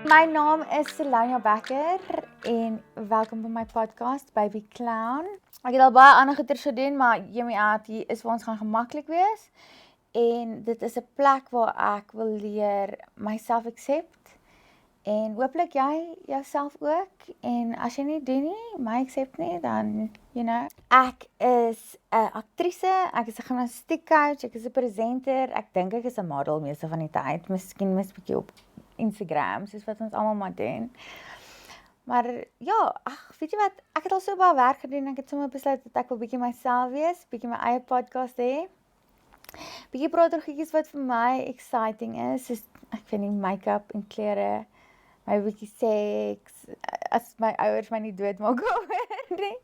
My naam is Selania Becker en welkom by my podcast Baby Clown. Ek het al baie ander goeders gedoen, maar Yummy Out hier is waar ons gaan gemaklik wees. En dit is 'n plek waar ek wil leer myself accept. En hooplik jy jouself ook. En as jy nie doen nie, my accept nie, dan, Ek is 'n aktrise, ek is 'n gimnastiekcoach, ek is 'n presenter, ek dink ek is 'n model meeste van die tyd. Miskien mis bietjie op Instagram, soos wat ons almal maar doen. Maar ja, weet jy wat, ek het al so baie werk gedoen, ek het sommer besluit dat ek wil bietjie myself wees, bietjie my eie podcast hê. Bietjie praat oor goedjies wat vir my exciting is, soos ek vind die make-up en klere, my bietjie seks, as my ouers my nie doodmaak oor nie.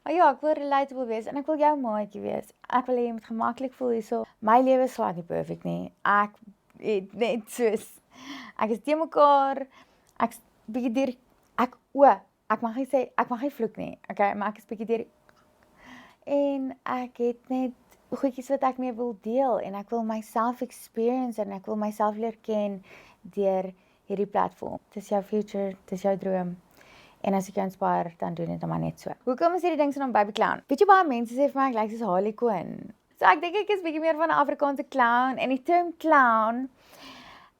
Maar ja, ek wil relatable wees en ek wil jou maatjie wees. Ek wil hê jy moet gemaklik voel hierso. My lewe is glad nie perfek nie. Ek het net soos ek is te mekaar, ek is bietjie deur, ek mag nie sê, ek mag nie vloek nie, okay, maar ek is bietjie deur, en ek het net goedjies wat ek mee wil deel, en ek wil myself experience, en ek wil myself leer ken, deur hierdie platform. Dis jou future, dis jou droom, en as ek jou inspire, dan doen dit maar net so. Hoekom is hierdie ding se naam Baby Clown? Weet jy, baie mense sê vir my, ek lyk soos Harley Quinn, so ek dink ek is bietjie meer van 'n Afrikaanse clown, en die term clown,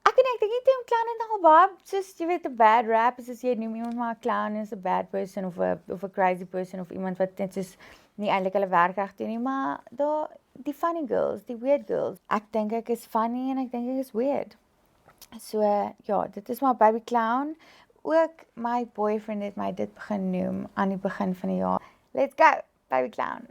ek dink die term clown het nogal baie, soos jy weet, 'n bad rap, soos jy noem iemand maar 'n clown is 'n bad person, of 'n crazy person, of iemand wat net soos nie eintlik hulle werk reg doen nie, maar die funny girls, die weird girls, ek dink ek is funny, en ek dink ek is weird. So, ja, dit is maar Baby Clown. Ook my boyfriend het my dit begin noem, aan die begin van die jaar. Let's go, Baby Clown.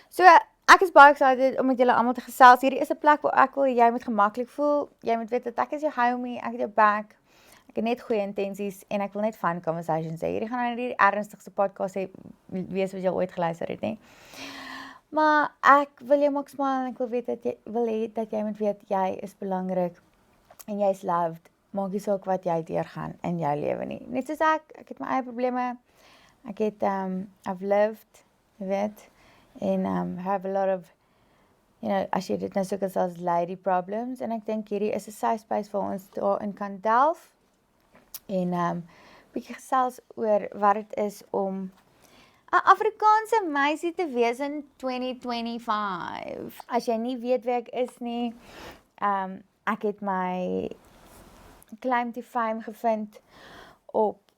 So, ek is baie excited om met julle almal te gesels. Hierdie is 'n plek waar ek wil jy moet gemaklik voel. Jy moet weet dat ek is jou homie, ek het jou back. Ek het net goeie intensies en ek wil net fun conversations hê. Hierdie gaan nou nie die ernstigste podcast wees wat jy ooit geluister het nie. Maar ek wil jou maak smile en ek wil hê dat jy moet weet jy is belangrik en jy is loved. Maak nie saak wat jy deurgaan in jou lewe nie. Net soos ek het my eie probleme. Ek het I've lived, jy weet. En have a lot of, as jy dit nou soek as lady problems, en ek dink hierdie is 'n safe space waar ons daarin kan delf, en bietjie gesels oor wat dit is om 'n Afrikaanse meisie te wees in 2025. As jy nie weet wie ek is nie, ek het my claim to fame gevind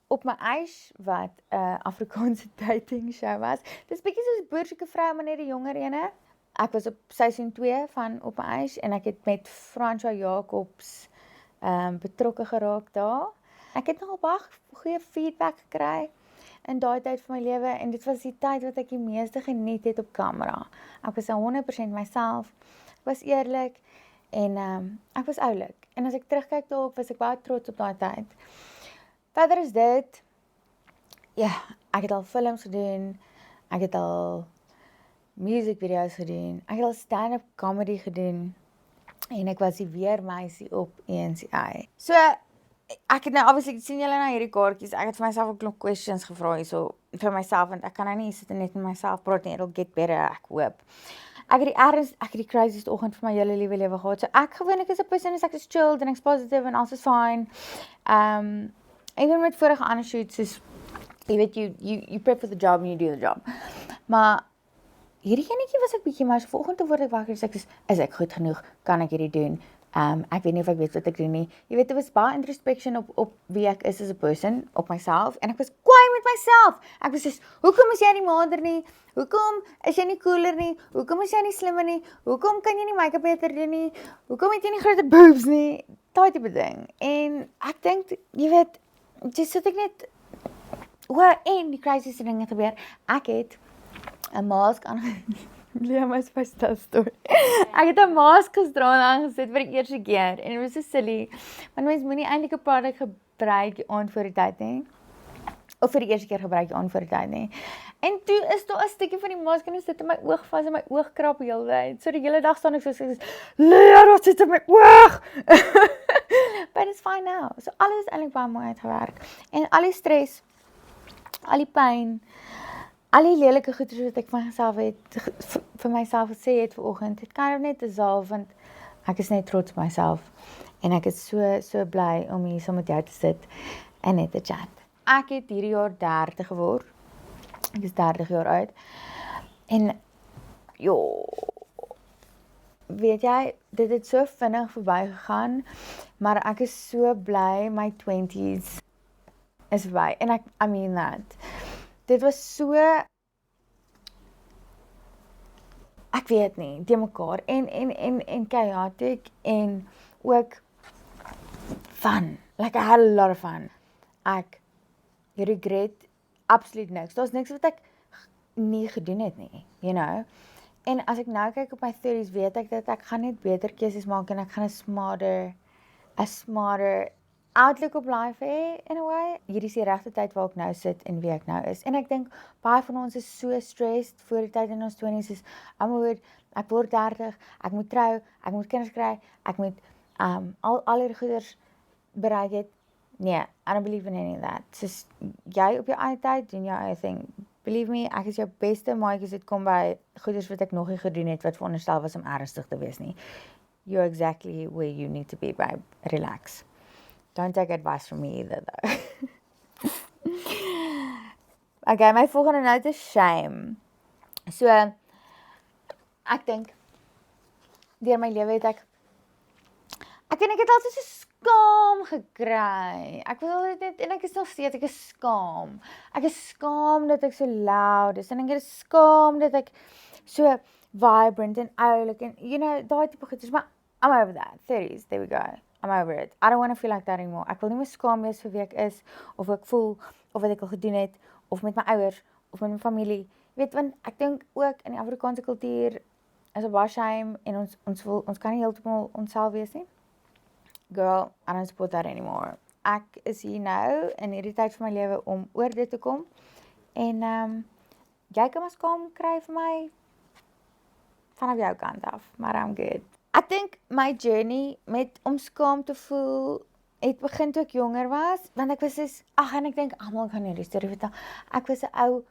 op my eis, wat Afrikaanse dating show was. Dis bietjie soos Boersoeke Vrou, maar net die jonger ene. Ek was op seisoen 2 van Op my eis, en ek het met Franswa Jacobs betrokke geraak daar. Ek het nogal baie goeie feedback gekry in daai tyd van my lewe, en dit was die tyd wat ek die meeste geniet het op kamera. Ek was 100% myself, ek was eerlik, en ek was oulik. En as ek terugkyk daarop, was ek baie trots op daai tyd. Verder is dit, ja, ek het al films gedoen, ek het al music video's gedoen, ek het al stand-up comedy gedoen, en ek was die weermeisie op ENCI. So, ek het nou, obviously, sien julle nou hierdie kaartjies, ek het vir myself 'n klomp questions gevra hierso, vir myself, want ek kan nou nie sit en net met myself praat nie, it'll get better, ek hoop. Ek het die craziest oggend vir my hele liewe lewe gehad, so ek gewoonlik is 'n persoon, ek is chilled, en ek is positive, en alles is fine. Even met vorige ander shoots, soos, jy weet, you prep for the job, and you do the job. Maar, hierdie enetjie was ek bietjie, maar so vanoggend te word ek wakker, so ek is ek goed genoeg, kan ek hierdie doen? Ek weet nie of ek weet wat ek doen nie. Jy weet, dit was baie introspection op wie ek is as a person, op myself, en ek was kwaai met myself. Ek was soos, hoekom is jy nie mader nie? Hoekom is jy nie cooler nie? Hoekom is jy nie slimmer nie? Hoekom kan jy nie make-up beter doen nie? Hoekom het jy nie groter boobs nie? Daai tipe ding. En ek dink, jy weet, jy sit ek net, en die crazieste ding het gebeur, ek het 'n mask aan, Liam is my story. Ek het 'n mask gedra en aangesit vir die eerste keer, en it was so silly, want mens moenie eintlik 'n produk gebruik aan voor die tyd nie, of vir die eerste keer gebruik aan voor die tyd nie. En toe is daar 'n stukkie van die mask en dit sit in my oog vas, en my oog krap die hele tyd. So die hele dag staan ek soos, Lea, wat sit in my oog? But it's fine now. So alles is eintlik baie mooi uitgewerk. En al die stres, al die pyn, al die lelike goeders wat ek vir myself gesê het vanoggend, het kan net dissolve, want ek is net trots op myself. En ek is so bly om hier saam met jou te sit en net te chat. Ek het hierdie jaar 30 geword. Ek is 30 jaar oud. En weet jy, dit het so vinnig verby gegaan, maar ek is so bly my 20s is verby. En I mean that. Dit was so, ek weet nie, die mekaar en chaotic en ook fun. Like I had a lot of fun. Ek regret absoluut niks. Daar's niks wat ek nie gedoen het nie, you know. En as ek nou kyk op my 30s, weet ek dat ek gaan net beter keuses maak en ek gaan 'n smarter outlook op life hê, in a way. Hierdie is die regte tyd waar ek nou sit en wie ek nou is. En ek dink, baie van ons is so stressed voor die tyd in ons 20s is, ek word 30, ek moet trou, ek moet kinders kry, ek moet al hierdie goeders bereik het. Nee, I don't believe in any of that. Soos, jy op jou eie tyd, doen jou eie thing. Believe me, ek is jou beste maatjie as dit kom by goeders wat ek nog nie gedoen het, wat veronderstel was om ernstig te wees nie. You're exactly where you need to be, babe. Relax. Don't take advice from me either, though. Okay, my volgende note is shame. So, ek dink, deur my lewe het ek het altyd so skaam gekry. Ek was altyd net, en ek is nog steeds, ek is skaam. Ek is skaam dat ek so loud is, en ek is skaam dat ek so vibrant en oulik, en you know, daai tipe goeders, maar I'm over that. 30s, there we go. I'm over it. I don't want to feel like that anymore. Ek wil nie meer skaam wees vir wie ek is, of ek voel, of wat ek al gedoen het, of met my ouers, of met my familie. Weet, want ek dink ook in die Afrikaanse kultuur is 'n baie shame, en ons kan nie heeltemal onsself wees nie. Girl, I don't support that anymore. Ek is hier nou, in hierdie tyd van my lewe, om oor dit te kom, en jy kan maar skaam kry vir my, vanaf jou kant af, maar I'm good. Ek dink my journey met om skaam te voel, het begin toe ek jonger was, want ek was dus, en ek dink, almal gaan hierdie storie vertel, ek was 'n ou,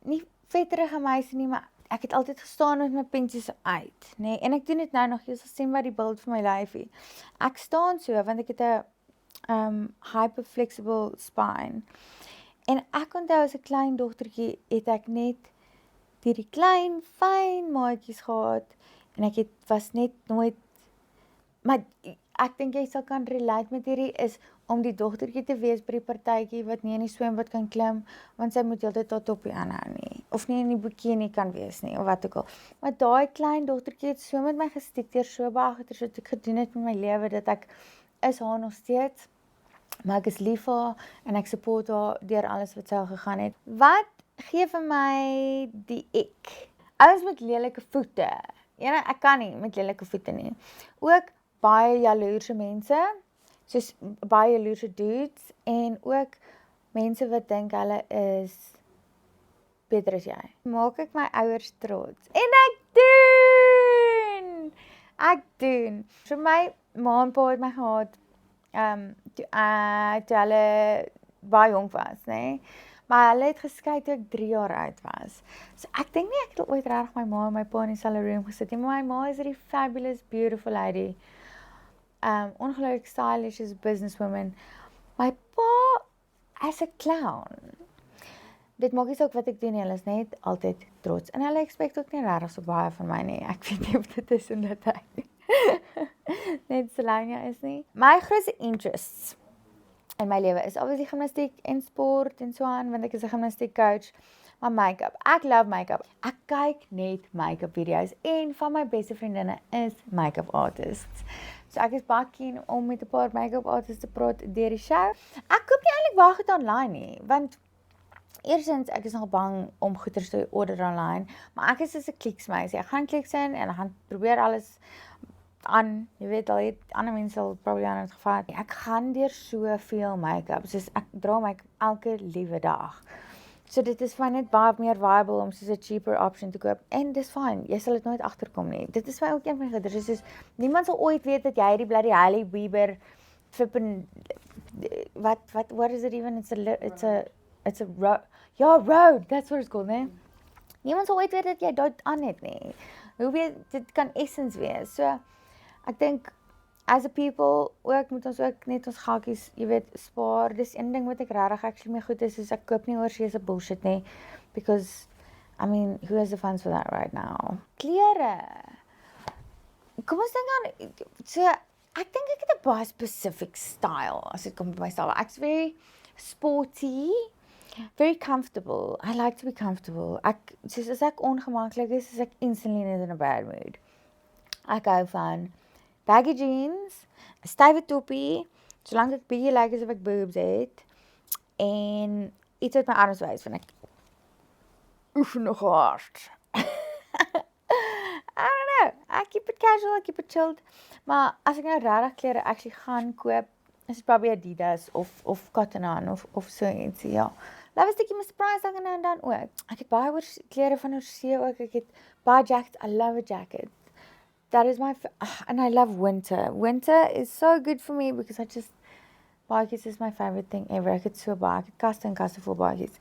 nie vetterige meisie nie, maar ek het altyd gestaan met my pensies uit, nee, en ek doen dit nou nog, jy sal sien by die beeld van my lyfie. Ek staan so, want ek het 'n hyperflexible spine, en ek onthou as 'n klein dogtertjie, het ek net hierdie klein, fyn maatjies gehad, en ek was net nooit, maar ek dink jy sal kan relate met hierdie, is om die dogtertjie te wees by die partytjie, wat nie in die swembad kan klim, want sy moet heeltyd tot toppie aanhou nie, of nie in die bikini kan wees nie, of wat ook al. Maar daai klein dogtertjie het so met my gestiek deur so baie goeders wat ek gedoen het met my lewe, dat ek is haar nog steeds, maar ek is lief vir haar, en ek support haar deur alles wat sy al gegaan het. Wat gee vir my die ek? Ouens met lelike voete. Ja, ek kan nie met lelike voete nie. Ook baie jaloerse mense, soos baie jaloerse dudes, en ook mense wat dink hulle is beter as jy. Maak ek my ouers trots. En ek doen. So my ma en pa het my gehad, toe hulle baie jong was, nee. Maar hulle het geskei toe ek 3 jaar oud was. So ek dink nie ek het ooit regtig my ma en my pa in dieselfde room gesit nie, maar my ma is hierdie fabulous, beautiful lady. Ongelooflik stylish as a businesswoman. My pa is 'n clown. Dit maak nie saak wat ek doen nie, hulle is net altyd trots. En hulle expect ook nie regtig so baie van my nie. Ek weet nie of dit is omdat hy net Selania is nie. My grootste interests in my lewe is obviously gimnastiek en sport en so aan, want ek is 'n gimnastiek coach. Maar make-up, ek love make-up. Ek kyk net make-up video's, en van my beste vriendinne is make-up artists. So ek is baie keen om met 'n paar make-up artists te praat deur die show. Ek koop nie eintlik baie goed online nie, want eerstens ek is nog bang om goeders te order online, maar ek is soos 'n kliksmeisie. Ek gaan kliks in en ek gaan probeer alles aan, jy weet al, het ander mense al probably aan het gevat. Ek gaan deur soveel make-up, soos ek dra make-up elke liewe dag. So dit is vir my net baie meer viable om soos 'n cheaper option te koop, en dis fine, jy sal dit nooit agterkom nie. Dit is vir my ook een van die goeders, soos niemand sal ooit weet dat jy die bloody Hailey Bieber flippin, what is it even, it's a road, that's what it's called, nee? Niemand sal ooit weet dat jy dit aan het nie. Hoe weet, dit kan essence wees, so ek dink, as a people, ook moet ons ook net ons gaatjies, jy weet, spaar. Dis een ding wat ek regtig actually mee goed is ek koop nie oorsee se bullshit nie, because, I mean, who has the funds for that right now? Klere. Kom ons dink aan, so, ek dink ek het 'n baie specific style, as dit kom by my style. Ek's very sporty, very comfortable. I like to be comfortable. Soos as ek ongemaklik is ek instantly net in a bad mood. Ek hou van baggy jeans, 'n stywe toppie, solank ek bietjie lyk asof ek boobs het, en iets wat my arms wys, want ek oefen nog hard. I don't know, I keep it casual, I keep it chilled, maar as ek nou regtig klere actually gaan koop, is dit probably Adidas of Cotton On of so iets, ja. Laat 'n stukkie my surprise dan dan ook. Ek het baie klere van oorsee ook, ek het baie jackets, I love a jacket. That is and I love winter. Winter is so good for me because baadjies is my favorite thing ever. Ek het so baie, ek het kaste en kaste vol baadjies.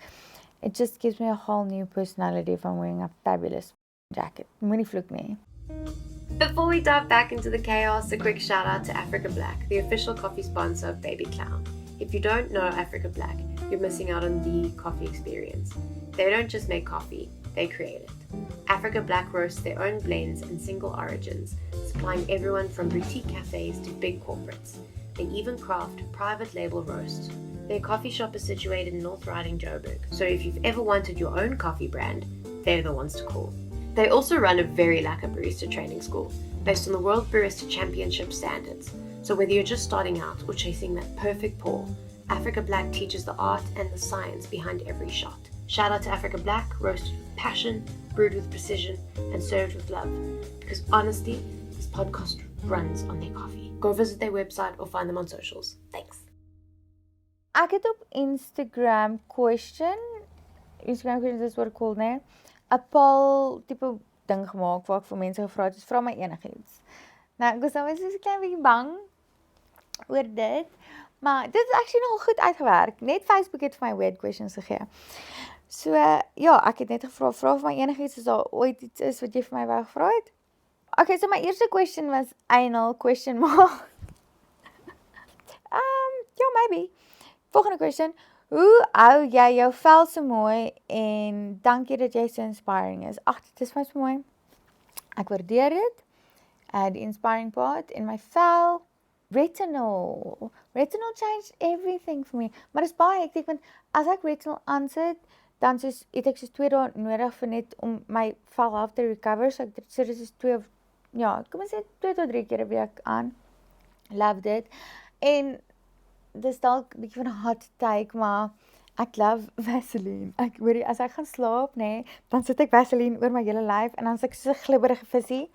It just gives me a whole new personality if I'm wearing a fabulous jacket. Moenie vloek nie. Before we dive back into the chaos, a quick shout out to Africa Black, the official coffee sponsor of Baby Clown. If you don't know Africa Black, you're missing out on the coffee experience. They don't just make coffee, they create it. Africa Black roasts their own blends and single origins, supplying everyone from boutique cafes to big corporates. They even craft private label roasts. Their coffee shop is situated in North Riding, Joburg, so if you've ever wanted your own coffee brand, they're the ones to call. They also run a very lekker barista training school, based on the World Barista Championship standards. So whether you're just starting out or chasing that perfect pour, Africa Black teaches the art and the science behind every shot. Shout out to Africa Black, roasted with passion, brewed with precision, and served with love. Because honestly, this podcast runs on their coffee. Go visit their website or find them on socials. Thanks. Ek het op Instagram question is what it's called, nee? 'n poll tipe ding gemaak waar ek vir mense gevra het, vra my enigiets. Nou, ek was nou so 'n klein bietjie bang oor dit, maar dit is actually nogal goed uitgewerk. Net Facebook het vir my weird questions gegee. So, ja, ek het net gevra vir my enigiets as daar ooit iets is wat jy vir my wou gevra het. Okay, so my eerste question was anal question mark. Ja, maybe. Volgende question. Hoe hou jy jou vel so mooi en dankie dat jy so inspiring is. Ag, dit is my so mooi. Ek waardeer dit. Die inspiring part in my vel. Retinol. Retinol changed everything for me. Maar dis baie hektiek want as ek retinol aansit, dan het ek soos 2 dae nodig vir net om my vel half te recover. So dit is 2 kom ons sê 2 tot 3 keer 'n week aan. Love dit. En dis dalk 'n bietjie van 'n hot take, maar ek love Vaseline. Ek hoorie, as ek gaan slaap, dan sit ek Vaseline oor my hele lyf en dan is ek so 'n glibberige visie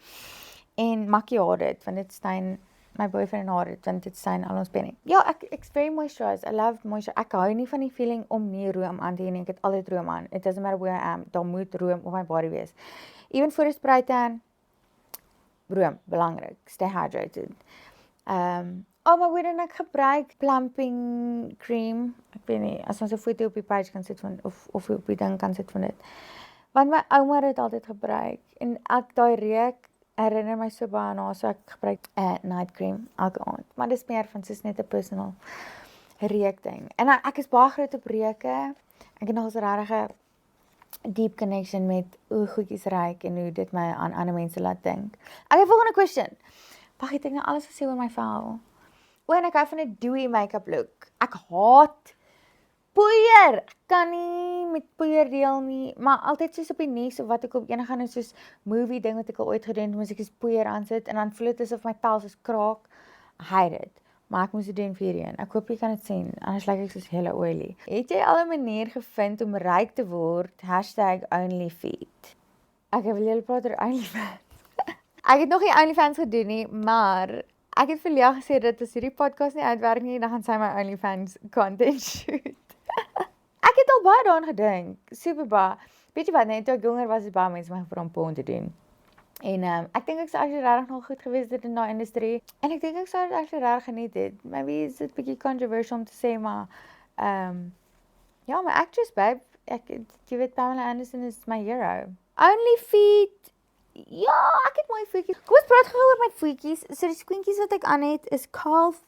en makkie dit, want dit stain my boyfriend en dit, want dit stain al ons penny. Ja, ek's very moisturized. I love moisture. Ek hou nie van die feeling om nie room aan te hê nie. Ek het altyd room aan. It doesn't matter where I am. Daar moet room op my body wees. Even voor 'n spray tan, room, belangrik. Stay hydrated. Maar hoe dan ek gebruik plumping cream. Ek weet nie, as ons 'n foto op die page kan sit van of op die ding kan sit van dit. Want my ouma het dit altyd gebruik en ek daai reuk herinner my so baie na, so ek gebruik night cream elke aand. Maar dis meer van soos net 'n personal reuk ding. En ek is baie groot op reuke. Ek het nog 'n regtig deep connection met hoe goedjies ruik en hoe dit my aan ander mense laat dink. Okay, volgende question. Wag, ek nou alles gesê oor my vel. En ek hou van 'n dewy make-up look. Ek haat poeier. Ek kan nie met poeier deel nie, maar altyd soos op die nuus of wat ek op enige ander soos movie ding wat ek al ooit gedoen het, moes ek eens poeier aansit en dan voel dit asof my vel soos kraak. I hate it. Maar ek moes dit doen vir hierheen. Ek hoop jy kan dit sien, anders lyk ek soos hele oily. Het jy al 'n manier gevind om ryk te word? #OnlyFeet. Ek wil julle praat oor OnlyFans. Ek het nog nie OnlyFans gedoen nie, maar ek het vir Lia gesê dat as hierdie podcast nie uitwerk nie, dan gaan sy my OnlyFans content shoot. Ek het al baie daaraan gedink, super baie. Weet jy wat, net toe ek jonger was, baie mense my gevra om porn te doen. En ek dink ek sou actually regtig nog goed gewees het in daai industrie. En ek dink ek sou dit actually regtig geniet het. Maybe is dit 'n bietjie controversial om te sê, maar ja, my actress babe, jy weet Pamela Anderson is my hero. OnlyFeet Ja, ek het mooi voetjies. Kom ons praat gou oor my voetjies. So die skoentjies wat ek aan het is Calfort.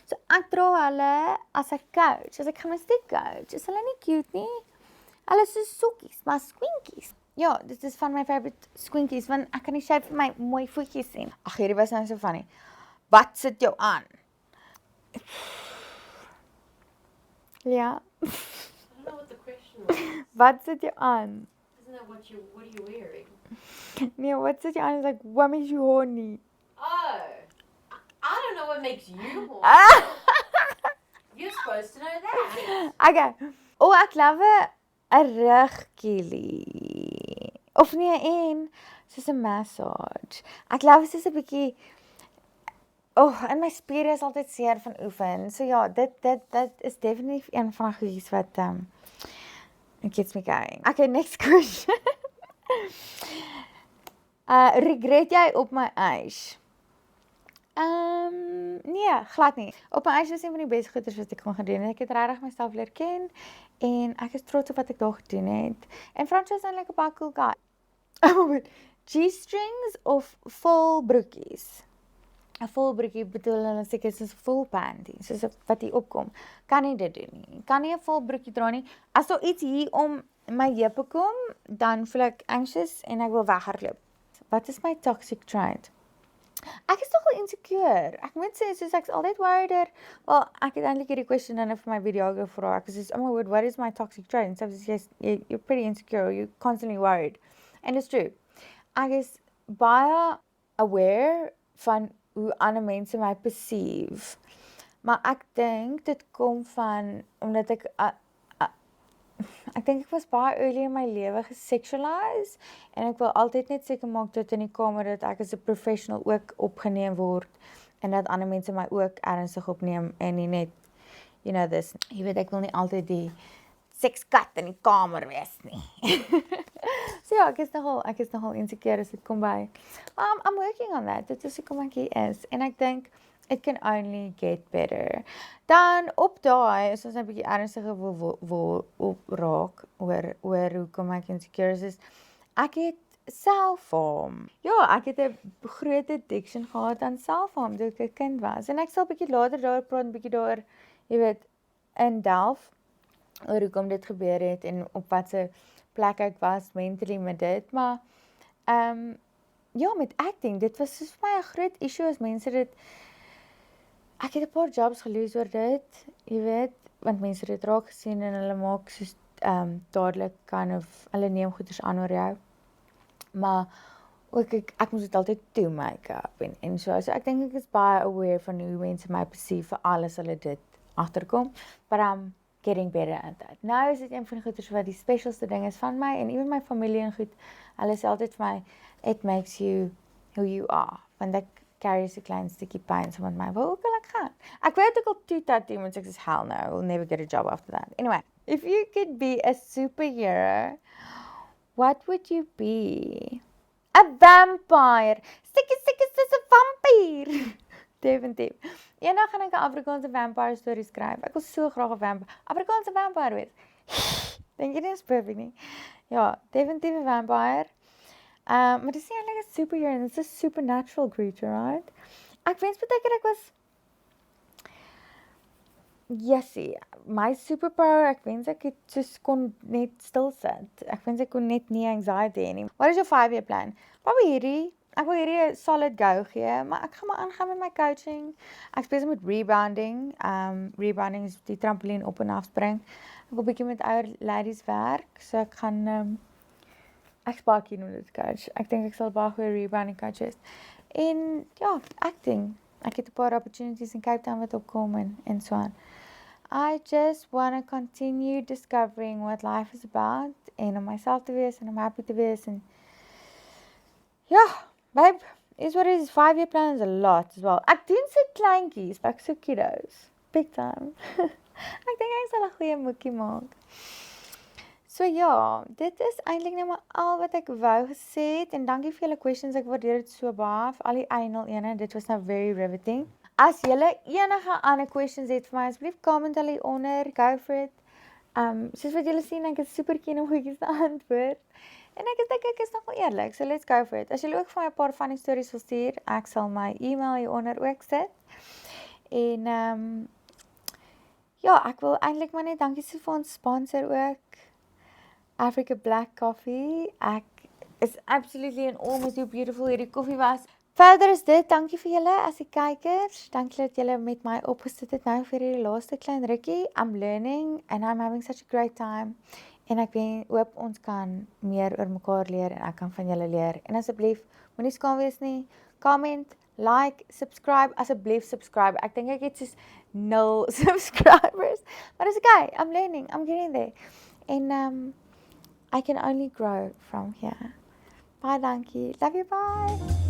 So ek dra hulle as 'n coach, as ek gimnastiek coach. Is hulle nie cute nie? Hulle is so sokkies, maar skoentjies. Ja, dit is van my favorite skoentjies want ek kan die shape van my mooi voetjies sien. Ag, hierdie was nou so funny. Wat sit jou aan? Ja. I don't know what the question was. Wat sit jou aan? Isn't that what are you wearing? Nee, wat sit jou aan is like, what makes you horny? Oh, I don't know what makes you horny. You're supposed to know that. Okay. Ek love 'n rugkielie. Of nee, en soos 'n massage. Ek love soos 'n bietjie en my spiere is altyd seer van oefen. So ja, dit is definitief een van die goedjies wat it gets me going. Okay, next question. Regret jy op my age? Nee, glad nie. Op my age was een van die beste goeders wat ek kon gedoen het. Ek het regtig myself leer ken en ek is trots op wat ek daar gedoen het. En Fransjo is eintlik 'n baie cool guy. G-strings of vol broekies? 'n Vol broekie bedoel hulle seker soos 'n vol panty, soos wat hier opkom. Kan nie dit doen nie. Kan nie 'n vol broekie dra nie. As daar iets hier om my heupe kom, dan voel ek anxious en ek wil weghardloop. Wat is my toxic trait? Ek is nogal insecure. Ek moet sê, soos ek's altyd worried well, ek het eintlik hierdie question dan vir my video gevra. Ek sê, oh my word, what is my toxic trait? En sy sê, you're pretty insecure, you're constantly worried. And it's true. Ek is baie aware van hoe ander mense my perceive. Maar ek dink dit kom van omdat ek dink ek was baie early in my lewe gesexualize en ek wil altyd net seker maak dat in die kamer dat ek as 'n professional ook opgeneem word en dat ander mense my ook ernstig opneem en nie net this. Jy weet ek wil nie altyd die sekskat in die kamer wees nie. So ja, ek is nogal insecure as dit kom by. I'm working on that. Dit is hoe kom ek hier is. En ek dink it can only get better. Dan op daai is ons 'n bietjie ernstiger wil opraak oor hoekom ek insecure is. Ek het selfharm. Ja, ek het 'n groot addiction gehad aan selfharm toe ek 'n kind was. En ek sal bietjie later daaroor praat, 'n bietjie daaroor, jy weet, in delf oor hoekom dit gebeur het en op watter plek ek was mentally met dit. Maar ja, met acting, dit was soos vir my 'n groot issue as mense dit. Ek het 'n paar jobs geloos oor dit, jy weet, want mense het dit raak gesien en hulle maak soos dadelik hulle neem goeders aan oor jou. Maar ook ek moes dit altyd toe make-up en so ek dink ek is baie aware van hoe mense my perceive vir alles hulle dit agterkom. But I'm getting better at that. Nou is dit een van die goeders wat die specialste ding is van my en even my familie en goed, hulle sê altyd vir my, it makes you who you are. Want ek carry so 'n klein stukkie pyn saam met my. Waar ook al ek gaan. Ek weet ook al toe tattoo moet ek sê hell no, I will never get a job after that. Anyway, if you could be a superhero, what would you be? A vampire. Stikkie soos 'n vampier. Definitief. Eendag gaan ek 'n Afrikaanse vampire storie skryf. Ek wil so graag 'n Afrikaanse vampire wees. Dink jy nie is perfect nie? Ja, definitief 'n vampire. Maar dis nie eintlik 'n superhero, it's a supernatural creature, right? Ek wens baie keer ek was Jessie, my superpower, ek wens ek het soos kon net stil sit. Ek wens ek kon net nie anxiety hê nie. What is your 5-year plan? Ek wil hierdie 'n solid go gee, maar ek gaan maar aangaan met my coaching. Ek besig met rebounding. Rebounding is die trampolien op en af spring. Ek wil bietjie met ouer ladies werk, so ek gaan ek's baie keen om dit coach. Ek dink ek sal baie goeie rebounding coach wees. En ja, acting. Ek het 'n paar opportunities in Cape Town wat opkom en so aan. I just want to continue discovering what life is about en om myself te wees en om happy te wees en ja, babe, is what it is. 5-year plan is a lot as well. Ek doen so kleintjies, ek so kiddos. Big time. Ek dink ek sal 'n goeie moekie maak. So ja, dit is eintlik nou maar al wat ek wou gesê het en dankie vir julle questions. Ek waardeer dit so baie. Vir al die eindel ene, dit was nou very riveting. As julle enige ander questions het vir my, asseblief comment hulle onder. Go for it. Soos wat julle sien, ek is super keen om goedjies te antwoord. En ek is nog wel eerlik, so let's go for it. As julle ook vir my 'n paar funny stories wil stuur, ek sal my e-mail hieronder ook sit. En ja, ek wil eintlik maar net dankie sê vir ons sponsor ook, Africa Black Coffee. Ek is absolutely in awe met hoe beautiful hierdie koffie was. Verder is dit, dankie vir julle as die kykers. Dankie dat julle met my opgesit het nou vir hierdie laaste klein rukkie. I'm learning and I'm having such a great time. En ek hoop ons kan meer oor mekaar leer en ek kan van julle leer. En asseblief, moenie skaam wees nie. Comment, like, subscribe, asseblief subscribe. Ek dink ek het soos 0 subscribers. Maar dis okay, I'm learning, I'm getting there. En I can only grow from here. Bye, dankie. Love you, bye.